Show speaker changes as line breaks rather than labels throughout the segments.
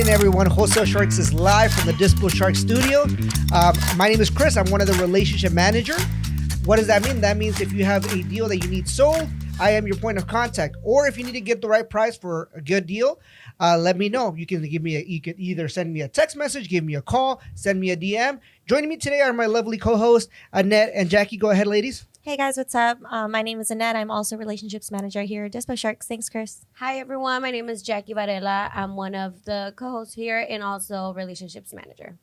everyone. Wholesale Sharks is live from the Dispo Shark studio. My name is Chris. I'm one of the relationship manager. What does that mean? That means if you have a deal that you need sold, I am your point of contact. Or if you need to get the right price for a good deal, let me know. You can either send me a text message, give me a call, send me a DM. Joining me today are my lovely co-hosts, Annette and Jackie. Go ahead, ladies.
Hey guys, what's up? My name is Annette. I'm also relationships manager here at Dispo Sharks. Thanks, Chris.
Hi everyone, my name is Jackie Varela. I'm one of the co-hosts here and also relationships manager.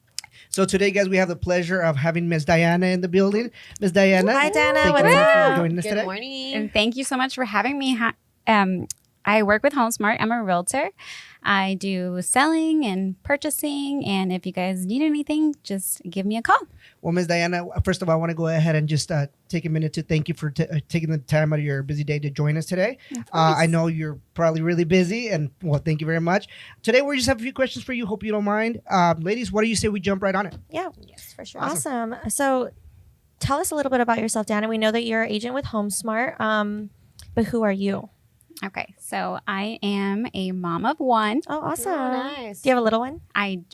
So today, guys, we have the pleasure of having Miss Diana in the building. Miss Diana.
Hi, Diana.
Thank you
What's
very much
up?
for joining us
Good
today.
morning.
And thank you so much for having me. I work with HomeSmart. I'm a realtor. I do selling and purchasing. And if you guys need anything, just give me a call.
Well, Ms. Diana, first of all, I want to go ahead and just take a minute to thank you for taking the time out of your busy day to join us today. I know you're probably really busy, and well, thank you very much. Today, we just have a few questions for you. Hope you don't mind. Ladies, what do you say we jump right on it?
Yeah.
Yes, for sure.
Awesome. So tell us a little bit about yourself, Diana. We know that you're an agent with HomeSmart, but who are you?
Okay, so I am a mom of one.
Oh, awesome.
Oh, nice.
Do you have a little one?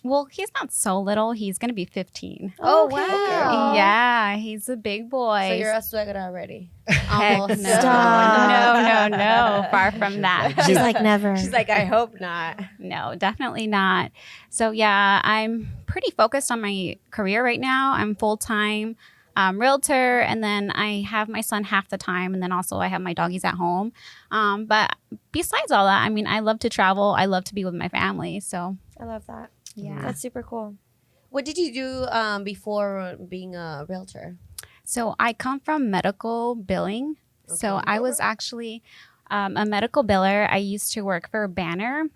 Well, he's not so little. He's going to be 15.
Oh,
Okay.
wow.
Yeah, he's a big boy.
So you're a suegra already.
Heck
Almost.
no.
Stop.
No. Far from that.
She's like, never.
She's like, I hope not.
No, definitely not. So yeah, I'm pretty focused on my career right now. I'm full-time realtor, and then I have my son half the time, and then also I have my doggies at home. But besides all that, I mean, I love to travel. I love to be with my family. So
I love that.
yeah.
That's super cool.
What did you do before being a realtor?
So I come from medical billing. So
Okay.
I was actually a medical biller. I used to work for Banner.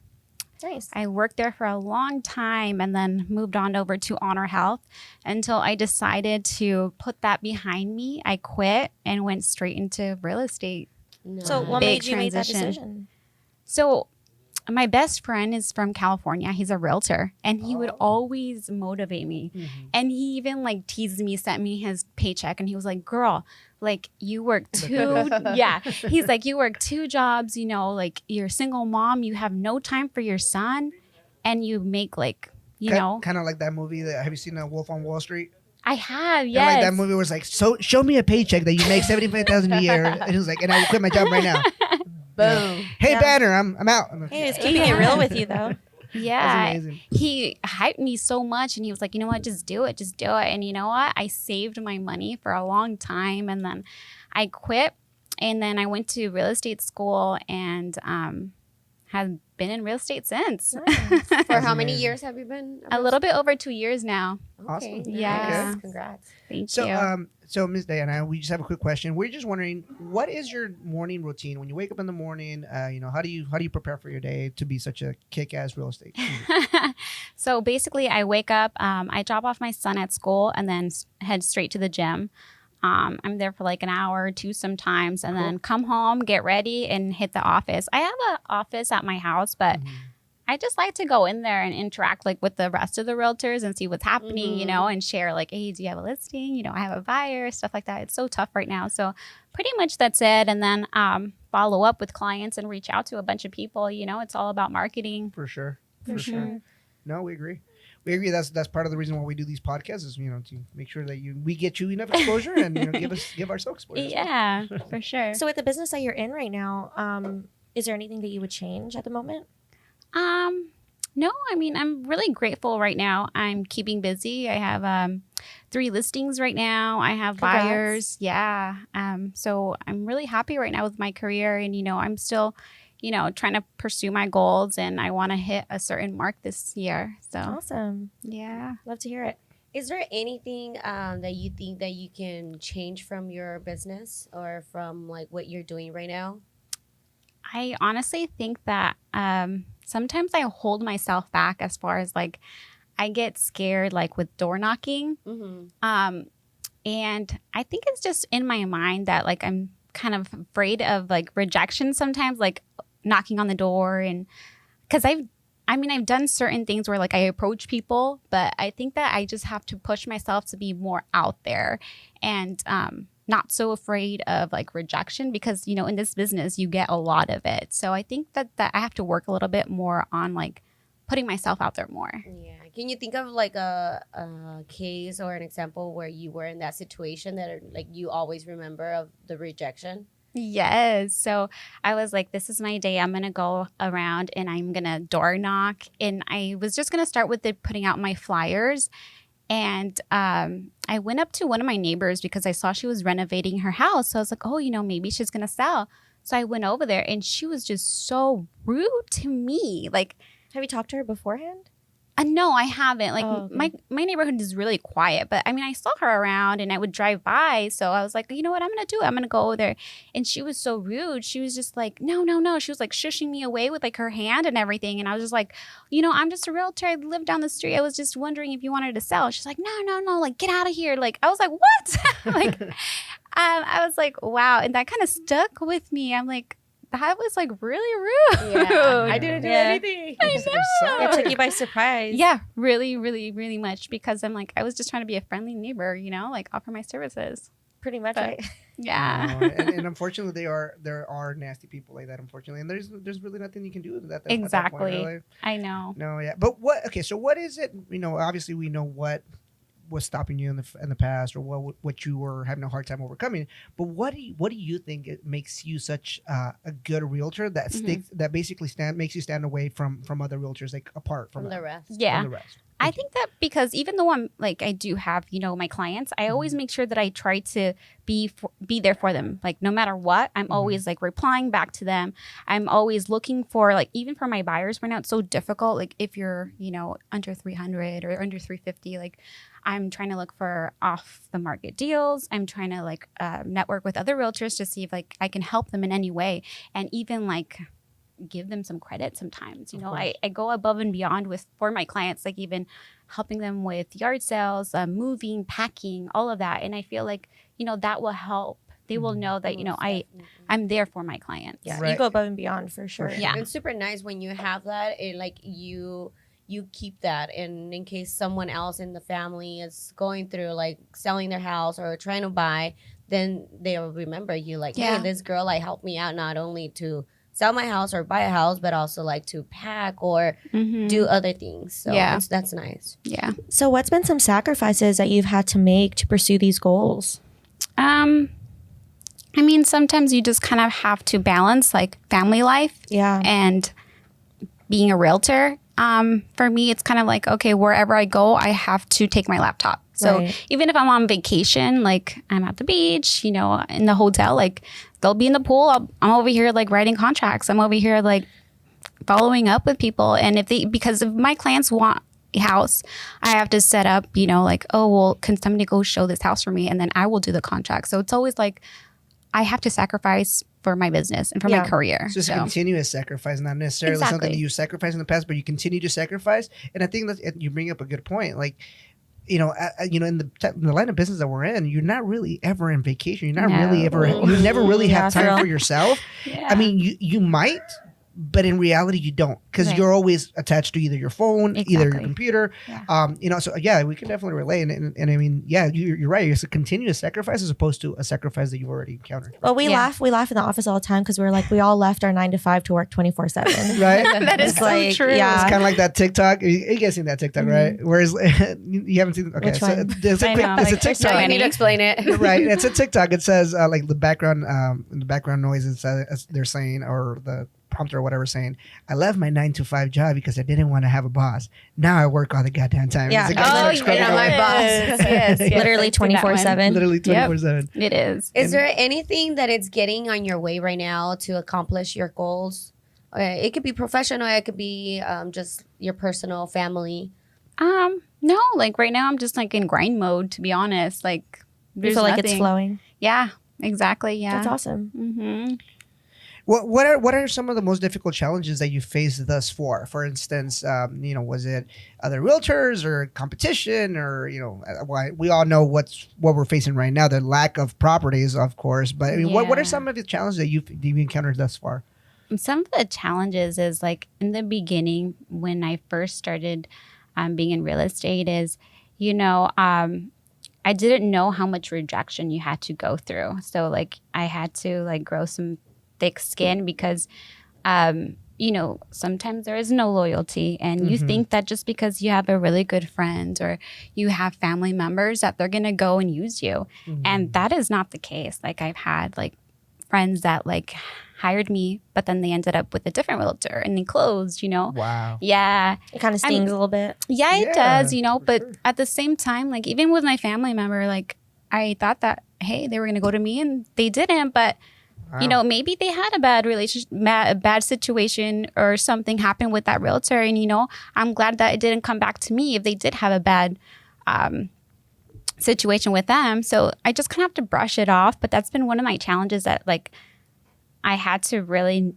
Nice.
I worked there for a long time and then moved on over to Honor Health until I decided to put that behind me. I quit and went straight into real estate.
No.
So what
Big
made you make that
transition.
decision?
So my best friend is from California. He's a realtor, and he would always motivate me. And he even like teased me, sent me his paycheck, and he was like, girl, like you work two, yeah. He's like, you work two jobs, you know, like you're a single mom, you have no time for your son, and you make like, you know.
Kind of like that movie. Have you seen Wolf on Wall Street?
I have,
And
yes.
like that movie was like, so show me a paycheck that you make $75,000 a year, and he was like, and I will quit my job right now.
Boom.
Hey,
Yeah.
Banner, I'm out. I'm like,
Hey, it's keeping it real with you, though.
Yeah.
That's amazing.
He hyped me so much, and he was like, you know what, just do it. And you know what? I saved my money for a long time, and then I quit, and then I went to real estate school and have been in real estate since.
Nice.
For how many
amazing.
years have you been?
A little bit over 2 years now.
Okay.
Awesome.
Yeah.
Nice. Congrats.
Thank
So,
you.
so Ms. Diana, we just have a quick question. We're just wondering, what is your morning routine when you wake up in the morning? You know, how do you prepare for your day to be such a kick-ass real estate?
So basically, I wake up, I drop off my son at school, and then head straight to the gym. I'm there for like an hour or two sometimes, and then come home, get ready, and hit the office. I have an office at my house, but I just like to go in there and interact like with the rest of the realtors and see what's happening, you know, and share like, hey, do you have a listing? You know, I have a buyer, stuff like that. It's so tough right now. So pretty much that's it. And then follow up with clients and reach out to a bunch of people. You know, it's all about marketing.
For sure. For sure. No, we agree. We agree. That's part of the reason why we do these podcasts is, you know, to make sure that we get you enough exposure and, you know, give ourselves exposure. as well.
Yeah, for sure.
So with the business that you're in right now, is there anything that you would change at the moment?
No, I mean, I'm really grateful right now. I'm keeping busy. I have 3 listings right now. I have
Congrats.
buyers. Yeah. So I'm really happy right now with my career, and, you know, I'm still, you know, trying to pursue my goals, and I want to hit a certain mark this year. So
Awesome.
yeah.
Love to hear it.
Is there anything that you think that you can change from your business or from like what you're doing right now?
I honestly think that sometimes I hold myself back as far as like I get scared like with door knocking.
Mm-hmm.
And I think it's just in my mind that like I'm kind of afraid of like rejection sometimes, like knocking on the door. And because I've done certain things where like I approach people, but I think that I just have to push myself to be more out there and not so afraid of like rejection, because, you know, in this business, you get a lot of it. So I think that I have to work a little bit more on like putting myself out there more.
Yeah. Can you think of like a case or an example where you were in that situation that like you always remember of the rejection?
Yes. So I was like, this is my day. I'm going to go around and I'm going to door knock. And I was just going to start with putting out my flyers. And I went up to one of my neighbors because I saw she was renovating her house. So I was like, oh, maybe she's going to sell. So I went over there and she was just so rude to me. Like,
Have you talked to her beforehand?
no, I haven't. Like
okay.
my neighborhood is really quiet, but I mean, I saw her around and I would drive by. So I was like, you know what I'm going to do? I'm going to go over there. And she was so rude. She was just like, no. She was like shushing me away with like her hand and everything. And I was just like, I'm just a realtor. I live down the street. I was just wondering if you wanted to sell. She's like, no, like get out of here. Like, I was like, what? Like, I was like, wow. And that kind of stuck with me. I'm like, that was like really rude.
Yeah. I didn't do anything.
I know.
It took you by surprise.
Yeah, really, really, really much because I'm like, I was just trying to be a friendly neighbor, like offer my services.
Pretty much.
But-
Right?
Yeah.
And unfortunately, there are nasty people like that. Unfortunately, and there's really nothing you can do with that. At that point,
Exactly.
really.
I know.
No, yeah, but what? Okay, so what is it? Obviously, we know what was stopping you in the past, or what you were having a hard time overcoming. But what do you think it makes you such a good realtor that sticks that basically makes you stand away from other realtors, like apart from
the rest.
Yeah.
from the rest?
I think that because even though I'm like, I do have, my clients, I always make sure that I try to be there for them. Like no matter what, I'm always like replying back to them. I'm always looking for like, even for my buyers right now, it's so difficult. Like if you're, under 300 or under 350, like I'm trying to look for off the market deals. I'm trying to like network with other realtors to see if like I can help them in any way. And even like give them some credit sometimes. I go above and beyond for my clients, like even helping them with yard sales, moving, packing, all of that. And I feel like, that will help. They will know that, I'm there for my clients.
Yeah.
Right.
You go above and beyond for sure.
Yeah.
It's super nice when you have that. It like you keep that, and in case someone else in the family is going through like selling their house or trying to buy, then they'll remember you. Like, hey, this girl like helped me out not only to sell my house or buy a house, but also like to pack or do other things. So that's nice.
Yeah.
So what's been some sacrifices that you've had to make to pursue these goals?
I mean, sometimes you just kind of have to balance like family life and being a realtor. For me, it's kind of like, okay, wherever I go, I have to take my laptop. So even if I'm on vacation, like I'm at the beach, in the hotel, like they'll be in the pool. I'm over here like writing contracts. I'm over here like following up with people. And because if my clients want a house, I have to set up, like, oh, well, can somebody go show this house for me? And then I will do the contract. So it's always like, I have to sacrifice for my business and for my career.
So it's a continuous sacrifice, not necessarily something that you sacrificed in the past, but you continue to sacrifice. And I think that you bring up a good point. Like, in the line of business that we're in, you're not really ever in vacation. You're not really ever. You never really have time for yourself. I mean, you might, but in reality, you don't, because you're always attached to either your phone, either your computer. So we can definitely relate. And I mean, you're right. It's a continuous sacrifice as opposed to a sacrifice that you've already encountered.
Well, we laugh in the office all the time because we're like, we all left our 9 to 5 to work 24/7.
Right?
That is so true.
Yeah.
It's kind of like that TikTok. You guys seen that TikTok, right? Whereas you haven't seen. Okay,
Which
so
one?
it's a TikTok.
I need to explain it.
Right, it's a TikTok. It says like the background noise is they're saying, or the prompter or whatever saying, I left my 9 to 5 job because I didn't want to have a boss. Now I work all the goddamn time.
Yeah.
It's a
My boss.
Yes.
Literally 24/7.
literally 24/7.
It is.
Is there anything that it's getting on your way right now to accomplish your goals? It could be professional. It could be just your personal family.
No, like right now I'm just like in grind mode, to be honest. Like
You feel like it's flowing.
Yeah, exactly. Yeah.
That's awesome.
Mm-hmm.
What are some of the most difficult challenges that you faced thus far? For instance, was it other realtors or competition, or we all know what we're facing right now, the lack of properties, of course. But I mean, what are some of the challenges that you've encountered thus far?
Some of the challenges is like in the beginning when I first started being in real estate is, I didn't know how much rejection you had to go through. So like I had to like grow some thick skin because you know, sometimes there is no loyalty, and you think that just because you have a really good friend or you have family members that they're going to go and use you. And that is not the case. Like, I've had like friends that like hired me, but then they ended up with a different realtor and they closed, you know?
Wow.
Yeah.
It kind of stings a little bit.
Yeah, it
Yeah,
does, you know, but
sure.
at the same time, like even with my family member, like I thought that, hey, they were going to go to me and they didn't, but you know, maybe they had a bad relationship, a bad situation or something happened with that realtor. And, you know, I'm glad that it didn't come back to me if they did have a bad situation with them. So I just kind of have to brush it off. But that's been one of my challenges that like I had to really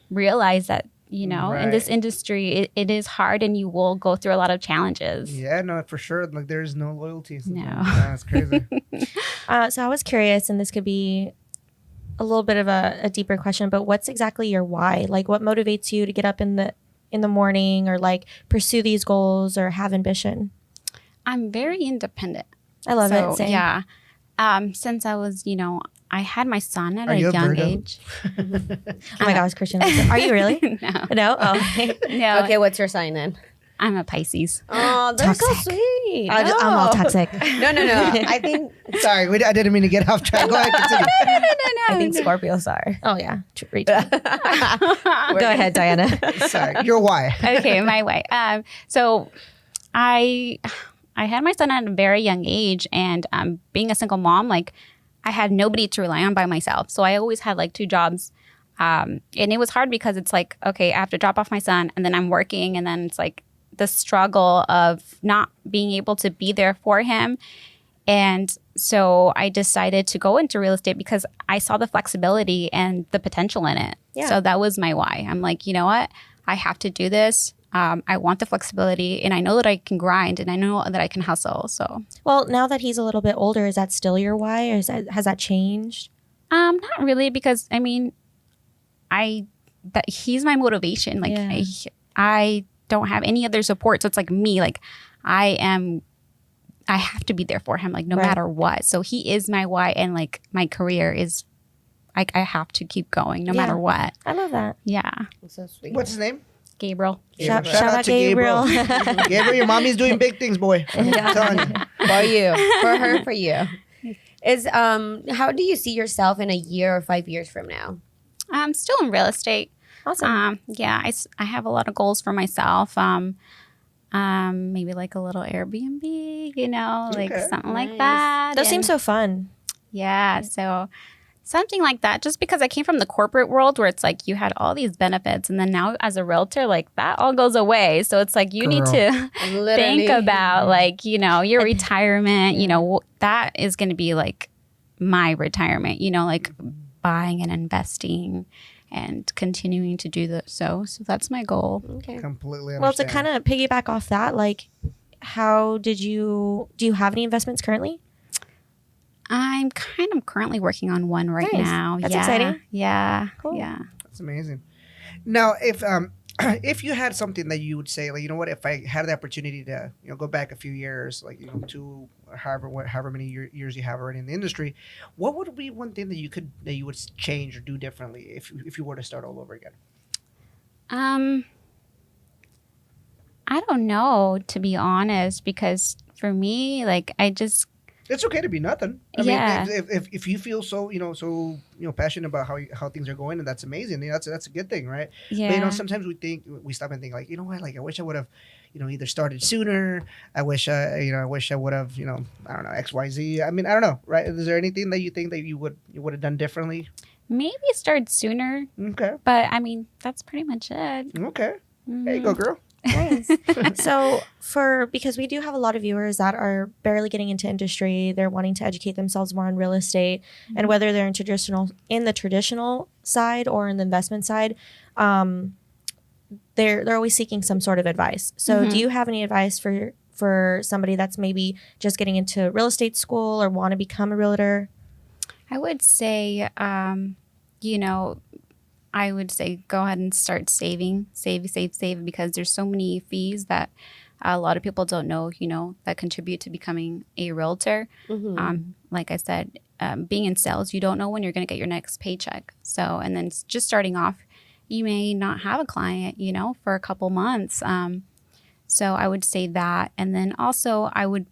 realize that, you know, in this industry, it is hard and you will go through a lot of challenges.
Yeah, no, for sure. Like there is no loyalty.
No.
Yeah, that's crazy.
So I was curious, and this could be a little bit of a deeper question, but what's exactly your why? Like, what motivates you to get up in the morning or like pursue these goals or have ambition?
I'm very independent.
I love it. Same.
Yeah. Since I was, you know, I had my son at
Are
a
you a
young
Virgo?
age.
Oh my gosh, Christian. Are you really?
No.
No? Oh.
No.
Okay, what's your sign then?
I'm a Pisces.
Oh, that's so
Toxic.
sweet.
I'm all toxic.
No. I think
Sorry, I didn't mean to get off track. Go ahead, continue.
I think Scorpios are.
Oh, yeah. Go ahead, Diana.
Sorry, your why.
Okay, my way. So I had my son at a very young age, and being a single mom, like I had nobody to rely on by myself. So I always had like 2 jobs. And it was hard because it's like, okay, I have to drop off my son and then I'm working, and then it's like the struggle of not being able to be there for him. And so I decided to go into real estate because I saw the flexibility and the potential in it.
Yeah.
So that was my why. I'm like, you know what? I have to do this. I want the flexibility, and I know that I can grind, and I know that I can hustle. So,
Well, now that he's a little bit older, is that still your why, or has that changed?
not really, because I mean, he's my motivation. Like
Yeah.
I don't have any other support. So it's like me, like I have to be there for him, like no
Right.
matter what. So he is my why, and like my career is like I have to keep going no
Yeah.
matter what.
I love that.
Yeah.
That's so sweet.
What's his name?
Gabriel.
Shout
Shout
out Gabriel.
Gabriel, your mommy's doing big things, boy. I'm telling you.
For you, for her, for you. Is how do you see yourself in a year or 5 years from now?
I'm still in real estate.
Awesome.
Yeah, I have a lot of goals for myself. Maybe like a little Airbnb, you know, like
Okay.
something like
Nice.
that.
Those
And-
seem so fun.
Yeah, so something like that. Just because I came from the corporate world where it's like you had all these benefits, and then now as a realtor, like that all goes away. So it's like you need to think about like, you know, your retirement, you know, that is going to be like my retirement, you know, like buying and investing and continuing to do so. So that's my goal.
Okay.
Completely understand.
Well, to kind of piggyback off that, like, do you have any investments currently?
I'm kind of currently working on one right
Nice.
now.
That's
Yeah.
exciting.
Yeah.
Cool.
Yeah.
That's amazing. Now, if you had something that you would say, like, you know what, if I had the opportunity to, you know, go back a few years, like, you know, to however many years you have already in the industry, what would be one thing that you would change or do differently if you were to start all over again?
I don't know, to be honest, because for me, like
It's okay to be nothing. I
Yeah.
mean, if you feel so passionate about how things are going, and that's amazing. You know, that's a good thing, right?
yeah.
But you know, sometimes we stop and think like, you know what, like I wish I would have, you know, either started sooner. I wish I would have, you know, I don't know, XYZ. I mean, I don't know, right? Is there anything that you think that you would have done differently?
Maybe start sooner,
Okay,
but I mean, that's pretty much it.
okay. There you go, girl.
Nice. So because we do have a lot of viewers that are barely getting into industry, they're wanting to educate themselves more on real estate, and whether they're in the traditional side or in the investment side, they're always seeking some sort of advice. So do you have any advice for somebody that's maybe just getting into real estate school or want to become a realtor?
I would say, you know, I would say go ahead and start saving, save, because there's so many fees that a lot of people don't know, you know, that contribute to becoming a realtor. Like I said, being in sales, you don't know when you're going to get your next paycheck. So, and then just starting off, you may not have a client, for a couple months. So I would say that. And then also I would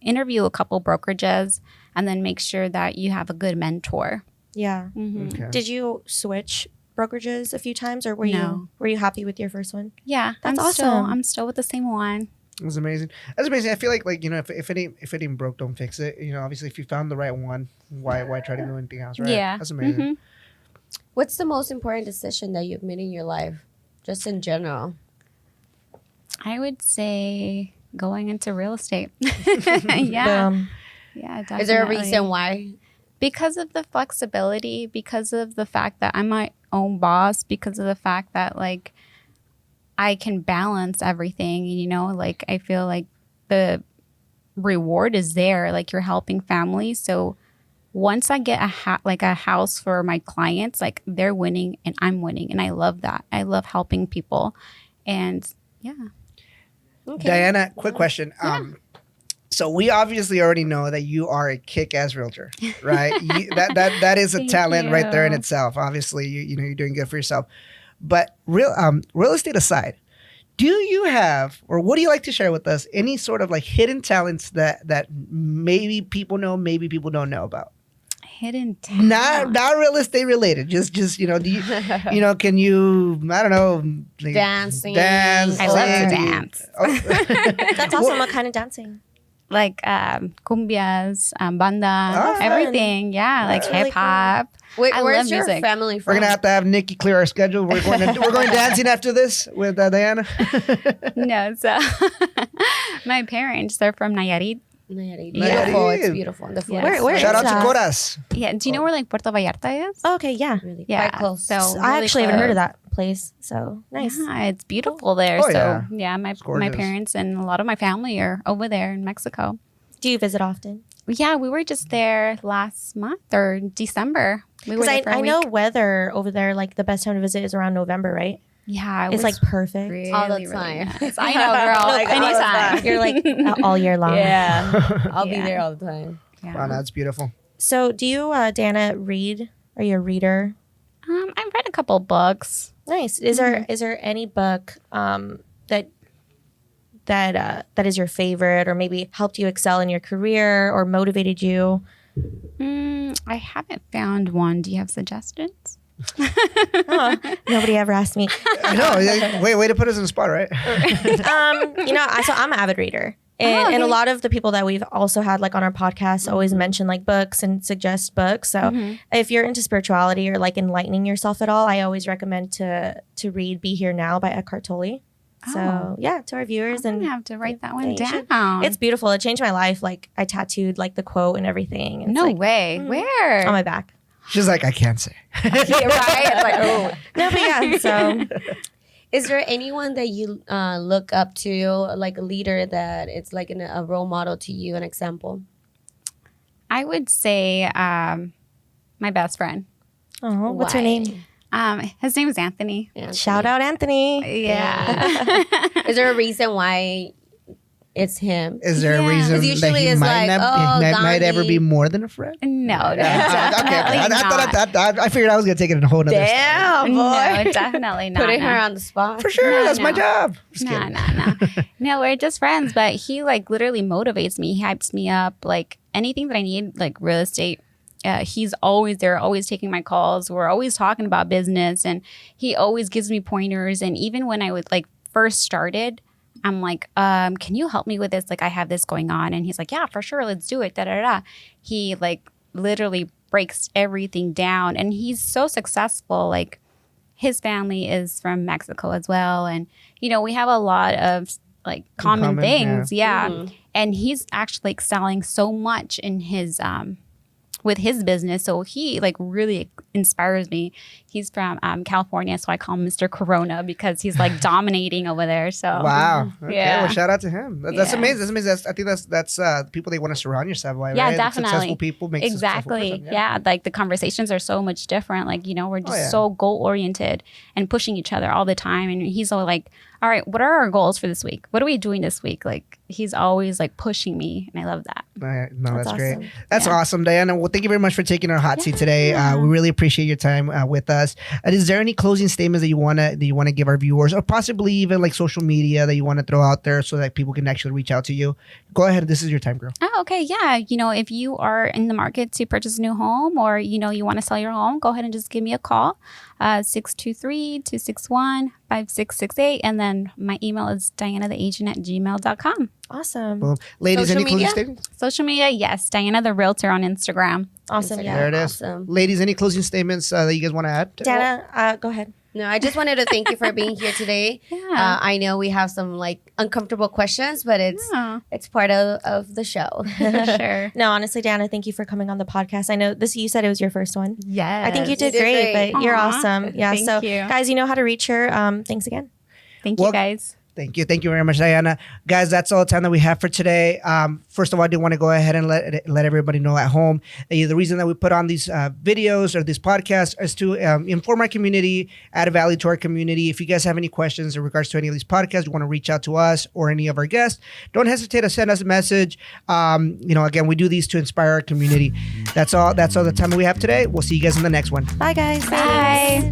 interview a couple brokerages and then make sure that you have a good mentor.
Yeah.
Okay.
Did you switch brokerages a few times, or were
No.
you happy with your first one?
Yeah,
That's awesome.
I'm still with the same one.
It was amazing. That's amazing. I feel like if it ain't broke, don't fix it. Obviously, if you found the right one, why try to do anything else, right?
Yeah.
That's amazing.
What's the most important decision that you've made in your life, just in general?
I would say going into real estate. Yeah. Yeah, definitely.
Is there a reason why?
Because of the flexibility, because of the fact that I'm my own boss, because of the fact that like I can balance everything, like I feel like the reward is there, like you're helping families. So once I get a house for my clients, like they're winning and I'm winning. And I love that. I love helping people. And yeah.
Okay.
Diana, quick question. So we obviously already know that you are a kick-ass realtor, right? That is a
Thank
talent right there in
you.
itself. Obviously, you're doing good for yourself. But real estate aside, do you have, or what do you like to share with us, any sort of like hidden talents that maybe people know, maybe people don't know about?
Hidden talent.
Not real estate related. Just do you can you, I don't know, like
Dancing.
dance?
I love to
sing?
dance.
Oh.
That's awesome. What kind of dancing?
Like cumbias, banda,
Oh, fun.
everything. Yeah, like
That's
really
hip hop.
Wait,
I
where's
love
your
music.
family
We're
from?
gonna have to have Nikki clear our schedule. We're going dancing after this with Diana.
No, so my parents, they're from Nayarit.
Nayarit.
Nayarit.
Beautiful. It's beautiful. The food
Yeah.
is
Where
Shout
is
out to
that?
Coras.
Yeah, do you know where like Puerto Vallarta is?
Oh, okay, yeah.
really
Yeah,
quite close.
so
I
really
actually haven't heard of
close.
that place. So nice.
Yeah, it's beautiful there.
Oh,
so
yeah.
yeah, my
gorgeous.
parents and a lot of my family are over there in Mexico.
Do you visit often?
Yeah, we were just there last month or December. We were
Because
there for a
I know
week.
weather over there, like the best time to visit is around November, right?
Yeah, it
It's
was
like perfect.
really,
All the
really
time.
nice. I know, girl.
Like, all the
anytime.
time.
You're like all year long.
Yeah. I'll be
Yeah.
there all the time.
Yeah.
Wow, that's beautiful.
So do you, Dana, read? Are you a reader?
I've read a couple books.
Nice. Is there any book that is your favorite, or maybe helped you excel in your career or motivated you?
I haven't found one. Do you have suggestions?
Oh, nobody ever asked me.
I know. Way to put us in the spot, right?
So I'm an avid reader. And a lot of the people that we've also had like on our podcast always mention like books and suggest books. So if you're into spirituality or like enlightening yourself at all, I always recommend to read Be Here Now by Eckhart Tolle. So yeah, to our viewers,
I'm
and
gonna have to write that one
you should.
down.
It's beautiful. It changed my life. Like I tattooed like the quote and everything. It's,
no
like,
way. Where?
on my back.
She's like, I can't say.
Yeah, right? It's like, oh.
No, but yeah. So
Is there anyone that you look up to, like a leader that it's like a role model to you, an example?
I would say my best friend.
oh, what's her
Why?
name?
His name is Anthony.
Anthony.
Shout out Anthony.
Yeah.
Is there a reason why it's him?
Is there a
Yeah.
reason
'Cause
that
usually
he
it's
might,
like,
not,
oh,
he might ever
Gandhi.
be more than a friend?
No,
Okay.
definitely
I figured I was gonna take it in a whole nother.
Damn, boy.
No, definitely not.
Putting
no.
her on the spot.
For sure,
No,
that's my
no.
job. Just
No,
kidding.
no. No, we're just friends, but he like literally motivates me. He hypes me up. Like anything that I need, like real estate, he's always there, always taking my calls. We're always talking about business, and he always gives me pointers. And even when I would like first started, I'm like, can you help me with this? Like I have this going on. And he's like, yeah, for sure. Let's do it. Da, da, da. He like literally breaks everything down, and he's so successful. Like his family is from Mexico as well. And, we have a lot of like common
common,
things. Yeah.
Mhm.
And he's actually excelling so much in his, with his business. So he like really inspires me. He's from California, so I call him Mr. Corona because he's like dominating over there. So
Wow. Okay,
Yeah.
well, shout out to him. That's
Yeah.
amazing. That's amazing. I think that's the people they want to surround yourself with.
Yeah,
right?
definitely.
Successful people make a successful
exactly.
person,
Yeah. Like the conversations are so much different. Like, we're just
yeah.
so goal oriented and pushing each other all the time. And he's all like, all right, what are our goals for this week? What are we doing this week? Like, he's always like pushing me, and I love that.
No, that's great.
awesome.
That's awesome, Diana. Well, thank you very much for taking our hot seat today. We really appreciate your time with us. Is there any closing statements that you wanna give our viewers, or possibly even like social media that you want to throw out there so that people can actually reach out to you? Go ahead. This is your time, girl.
Oh, okay. Yeah. If you are in the market to purchase a new home, or, you want to sell your home, go ahead and just give me a call, 623-261-5668. And then my email is dianatheagent@gmail.com.
Awesome.
Boom. Ladies,
Social
any closing
media?
statements?
Social media, yes. Diana the Realtor on Instagram.
Awesome.
Instagram.
Yeah.
There it is.
Awesome.
Ladies, any closing statements that you guys want to add?
Dana, go ahead.
No, I just wanted to thank you for being here today.
Yeah.
I know we have some like uncomfortable questions, but it's part of the show.
For sure.
No, honestly, Dana, thank you for coming on the podcast. I know you said it was your first one.
Yes.
I think you did
did
great,
great.
but you're
Aw,
awesome. Yeah.
thank
So,
you.
guys, you know how to reach her. Thanks again.
Thank
Well,
you, guys.
Thank you. Thank you very much, Diana. Guys, that's all the time that we have for today. First of all, I do want to go ahead and let everybody know at home. The reason that we put on these videos or this podcast is to inform our community, add value to our community. If you guys have any questions in regards to any of these podcasts, you want to reach out to us or any of our guests, don't hesitate to send us a message. Again, we do these to inspire our community. That's all the time that we have today. We'll see you guys in the next one.
Bye, guys.
Bye.